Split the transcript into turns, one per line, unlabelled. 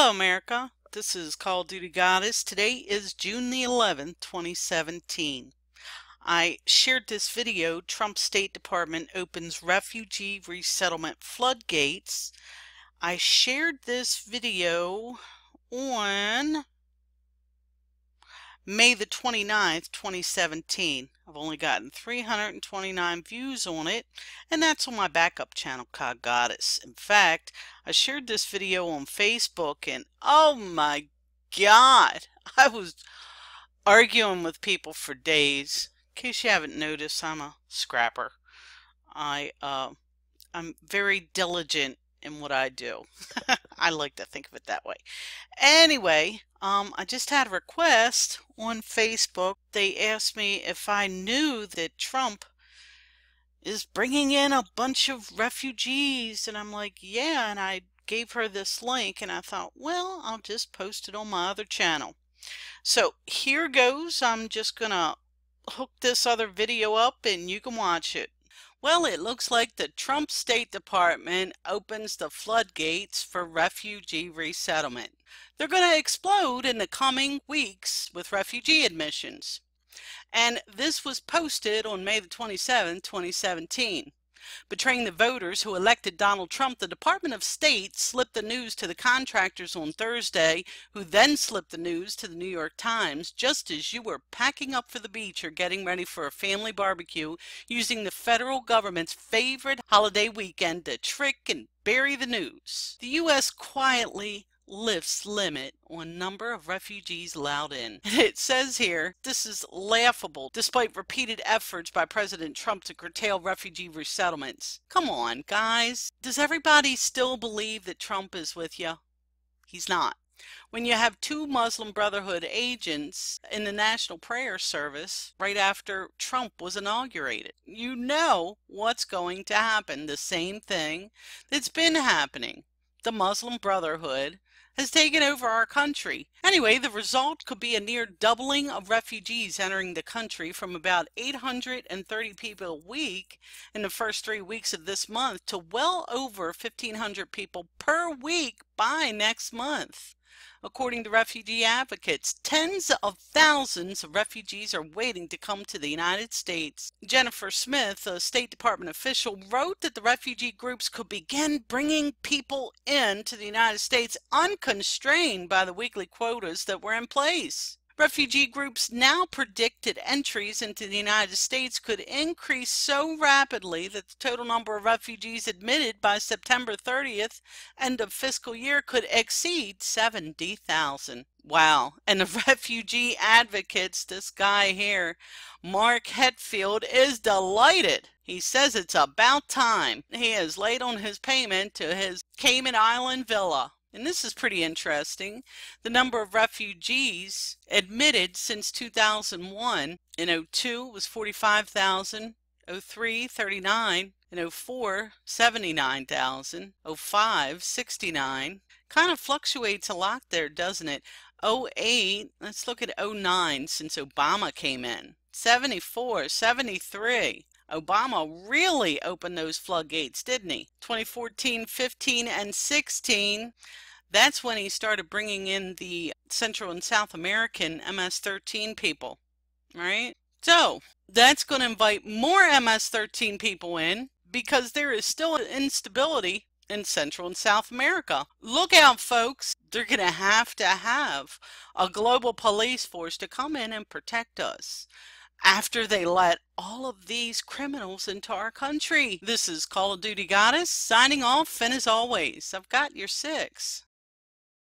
Hello America, this is Call of Duty Goddess. Today is June the 11th, 2017. I shared this video, Trump State Department opens Refugee Resettlement Floodgates. I shared this video on May the 29th, 2017. I've only gotten 329 views on it, and that's on my backup channel, COD Goddess. In fact, I shared this video on Facebook, and oh my God, I was arguing with people for days. In case you haven't noticed, I'm a scrapper. I'm very diligent in what I do. I like to think of it that way. Anyway, I just had a request on Facebook. They asked me if I knew that Trump is bringing in a bunch of refugees, and I'm like, yeah, and I gave her this link, and I thought, well, I'll just post it on my other channel. So here goes. I'm just gonna hook this other video up and you can watch it. Well, it looks like the Trump State Department opens the floodgates for refugee resettlement. They're going to explode in the coming weeks with refugee admissions. And this was posted on May the 27th, 2017. Betraying the voters who elected Donald Trump, the Department of State slipped the news to the contractors on Thursday, who then slipped the news to the New York Times just as you were packing up for the beach or getting ready for a family barbecue, using the federal government's favorite holiday weekend to trick and bury the news. The U.S. quietly lifts limit on number of refugees allowed in. It says here, this is laughable despite repeated efforts by President Trump to curtail refugee resettlements. Come on, guys. Does everybody still believe that Trump is with you? He's not. When you have two Muslim Brotherhood agents in the National Prayer Service right after Trump was inaugurated, you know what's going to happen. The same thing that's been happening. The Muslim Brotherhood has taken over our country. Anyway, the result could be a near doubling of refugees entering the country from about 830 people a week in the first 3 weeks of this month to well over 1,500 people per week by next month. According to refugee advocates, tens of thousands of refugees are waiting to come to the United States. Jennifer Smith, a State Department official, wrote that the refugee groups could begin bringing people into the United States unconstrained by the weekly quotas that were in place. Refugee groups now predicted entries into the United States could increase so rapidly that the total number of refugees admitted by September 30th, end of fiscal year, could exceed 70,000. Wow. And the refugee advocates, this guy here, Mark Hetfield, is delighted. He says it's about time. He has laid on his payment to his Cayman Island villa. And this is pretty interesting. The number of refugees admitted since 2001 in 02 was 45,000, 03 39, in 04 79,000, 05 69. Kind of fluctuates a lot there, doesn't it? 08, let's look at 09 since Obama came in. 74, 73. Obama really opened those floodgates, didn't he? 2014, 15, and 16, that's when he started bringing in the Central and South American MS-13 people, right? So that's going to invite more MS-13 people in because there is still instability in Central and South America. Look out, folks. They're going to have a global police force to come in and protect us after they let all of these criminals into our country. This is Call of Duty Goddess signing off, and as always, I've got your 6.